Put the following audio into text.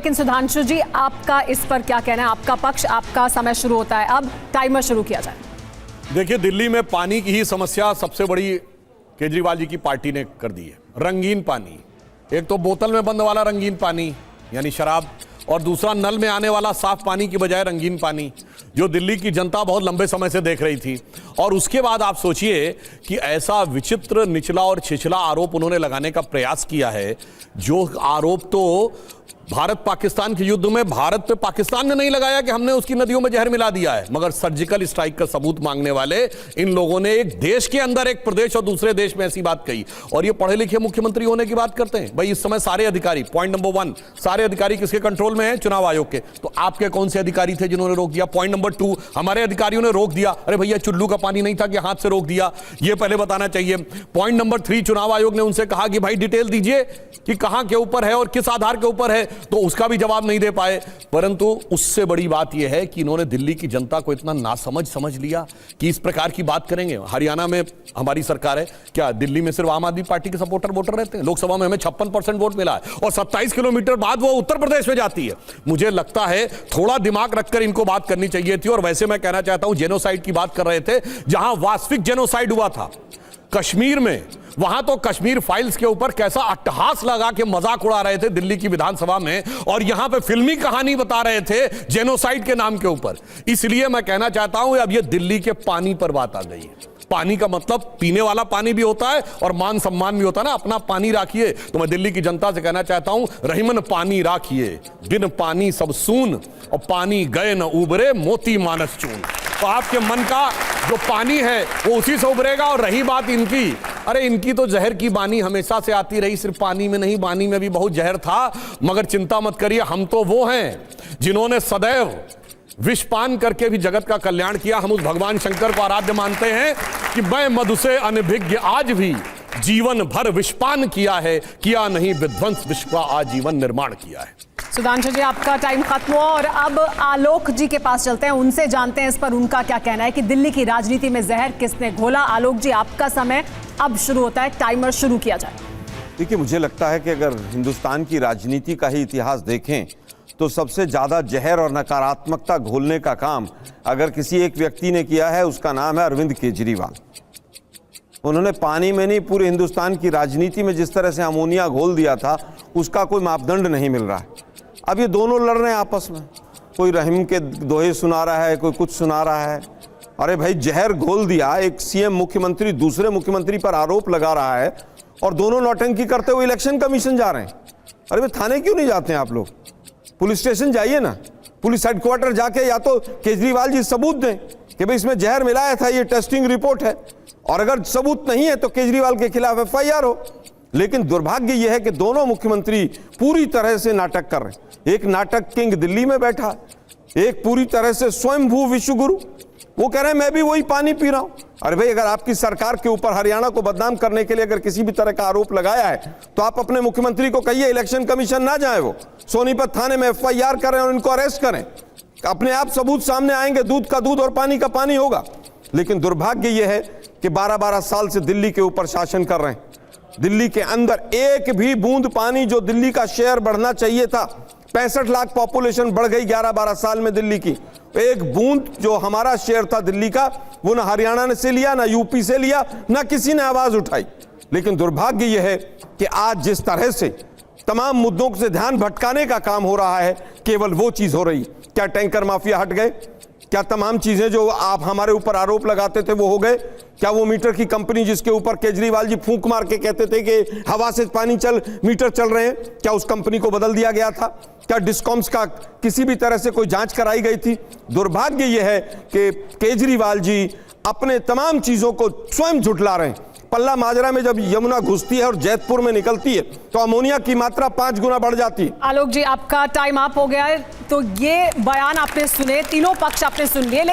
लेकिन सुधांशु जी, आपका इस पर क्या कहना है? आपका पक्ष, आपका समय शुरू होता है, अब टाइमर शुरू किया जाए। देखिए, दिल्ली में पानी की ही समस्या सबसे बड़ी केजरीवाल जी की पार्टी ने कर दी है। रंगीन पानी, एक तो बोतल में बंद वाला रंगीन पानी यानी शराब, और दूसरा नल में आने वाला साफ पानी की बजाय रंगीन पानी, जो दिल्ली की जनता बहुत लंबे समय से देख रही थी। और उसके बाद आप सोचिए कि ऐसा विचित्र, निचला और छिछला आरोप उन्होंने लगाने का प्रयास किया है, जो आरोप तो भारत पाकिस्तान के युद्ध में भारत पे पाकिस्तान ने नहीं लगाया कि हमने उसकी नदियों में जहर मिला दिया है, मगर सर्जिकल स्ट्राइक का सबूत मांगने वाले इन लोगों ने एक देश के अंदर एक प्रदेश और दूसरे देश में ऐसी बात कही। और ये पढ़े लिखे मुख्यमंत्री होने की बात करते हैं। भाई, इस समय सारे अधिकारी, पॉइंट नंबर 1, सारे अधिकारी किसके कंट्रोल में हैं? चुनाव आयोग के। तो आपके कौन से अधिकारी थे जिन्होंने रोक दिया? पॉइंट नंबर 2, हमारे अधिकारियों ने रोक दिया। अरे भैया, चुल्लू का पानी नहीं था कि हाथ से रोक दिया, ये पहले बताना चाहिए। पॉइंट नंबर 3, चुनाव आयोग ने उनसे कहा कि भाई डिटेल दीजिए कि कहां के ऊपर है और किस आधार के ऊपर है, तो उसका भी जवाब नहीं दे पाए। परंतु उससे बड़ी बात यह है कि इन्होंने दिल्ली की जनता को इतना नासमझ समझ लिया कि इस प्रकार की बात करेंगे। हरियाणा में हमारी सरकार है, क्या दिल्ली में सिर्फ आम आदमी पार्टी के सपोर्टर वोटर रहते हैं? लोकसभा में हमें 56% वोट मिला है और 27 किलोमीटर बाद वो उत्तर प्रदेश में जाती है। मुझे लगता है थोड़ा दिमाग रखकर इनको बात करनी चाहिए थी। और वैसे मैं कहना चाहता हूं, जेनोसाइड की बात कर रहे थे, जहां वास्तविक जेनोसाइड हुआ था कश्मीर में, वहां तो कश्मीर फाइल्स के ऊपर कैसा अट्टहास लगा के मजाक उड़ा रहे थे दिल्ली की विधानसभा में, और यहां पे फिल्मी कहानी बता रहे थे जेनोसाइड के नाम के ऊपर। इसलिए मैं कहना चाहता हूं, अब ये दिल्ली के पानी पर बात आ गई है। पानी का मतलब पीने वाला पानी भी होता है और मान सम्मान भी होता है ना। अपना पानी राखिए। तो मैं दिल्ली की जनता से कहना चाहता हूं, रहीमन पानी राखिए, बिन पानी सब सून, और पानी गए न उबरे मोती मानस चून। तो आपके मन का जो पानी है वो उसी से उभरेगा। और रही बात इनकी, अरे इनकी तो जहर की बानी हमेशा से आती रही, सिर्फ पानी में नहीं, बानी में भी बहुत जहर था। मगर चिंता मत करिए, हम तो वो हैं जिन्होंने सदैव विषपान करके भी जगत का कल्याण किया। हम उस भगवान शंकर को आराध्य मानते हैं कि मैं मधु से अनभिज्ञ आज भी जीवन भर विषपान किया है, किया नहीं विध्वंस, विश्व का आजीवन निर्माण किया है। सुधांशु जी, आपका टाइम खत्म हुआ और अब आलोक जी के पास चलते हैं, उनसे जानते हैं इस पर उनका क्या कहना है कि दिल्ली की राजनीति में जहर किसने घोला। आलोक जी, आपका समय अब शुरू होता है, टाइमर शुरू किया जाए। देखिए, मुझे लगता है कि अगर हिंदुस्तान की राजनीति का ही इतिहास देखें तो सबसे ज़्यादा जहर और नकारात्मकता घोलने का काम अगर किसी एक व्यक्ति ने किया है, उसका नाम है अरविंद केजरीवाल। उन्होंने पानी में नहीं, पूरे हिंदुस्तान की राजनीति में जिस तरह से अमोनिया घोल दिया था, उसका कोई मापदंड नहीं मिल रहा है। अब ये दोनों लड़ रहे हैं आपस में, कोई रहीम के दोहे सुना रहा है, कोई कुछ सुना रहा है। अरे भाई, जहर घोल दिया, एक सीएम मुख्यमंत्री दूसरे मुख्यमंत्री पर आरोप लगा रहा है और दोनों नौटंकी करते हुए इलेक्शन कमीशन जा रहे हैं। अरे भाई, थाने क्यों नहीं जाते हैं आप लोग? पुलिस स्टेशन जाइए ना, पुलिस हेडक्वार्टर जाके या तो केजरीवाल जी सबूत दें कि भाई इसमें जहर मिलाया था, ये टेस्टिंग रिपोर्ट है, और अगर सबूत नहीं है तो केजरीवाल के खिलाफ FIR हो। लेकिन दुर्भाग्य यह है कि दोनों मुख्यमंत्री पूरी तरह से नाटक कर रहे हैं। एक नाटक किंग दिल्ली में बैठा, एक पूरी तरह से स्वयंभू विश्वगुरु, वो कह रहे हैं मैं भी वही पानी पी रहा हूं। अरे भाई, अगर आपकी सरकार के ऊपर हरियाणा को बदनाम करने के लिए अगर किसी भी तरह का आरोप लगाया है तो आप अपने मुख्यमंत्री को कहिए इलेक्शन कमीशन ना जाए, वो सोनीपत थाने में FIR करें और इनको अरेस्ट करें। अपने आप सबूत सामने आएंगे, दूध का दूध और पानी का पानी होगा। लेकिन दुर्भाग्य यह है कि 12-12 साल से दिल्ली के ऊपर शासन कर रहे हैं। दिल्ली के अंदर एक भी बूंद पानी, जो दिल्ली का शेयर बढ़ना चाहिए था, 65 लाख पॉपुलेशन बढ़ गई 11-12 साल में दिल्ली की, एक बूंद जो हमारा शेयर था दिल्ली का, वो ना हरियाणा ने से लिया, ना यूपी से लिया, ना किसी ने आवाज उठाई। लेकिन दुर्भाग्य यह है कि आज जिस तरह से तमाम मुद्दों से ध्यान भटकाने का काम हो रहा है, केवल वो चीज हो रही। क्या टैंकर माफिया हट गए? क्या तमाम चीजें जो आप हमारे ऊपर आरोप लगाते थे वो हो गए? क्या वो मीटर की कंपनी जिसके ऊपर केजरीवाल जी फूंक मार के कहते थे कि हवा से पानी मीटर चल रहे हैं, क्या उस कंपनी को बदल दिया गया था? क्या डिस्कॉम्स का किसी भी तरह से कोई जांच कराई गई थी? दुर्भाग्य यह है कि केजरीवाल जी अपने तमाम चीजों को स्वयं झुठला रहे हैं। पल्ला माजरा में जब यमुना घुसती है और जैतपुर में निकलती है तो अमोनिया की मात्रा 5 गुना बढ़ जाती है। आलोक जी, आपका टाइम अप हो गया है। तो ये बयान आपने सुने, तीनों पक्ष आपने सुन लिए।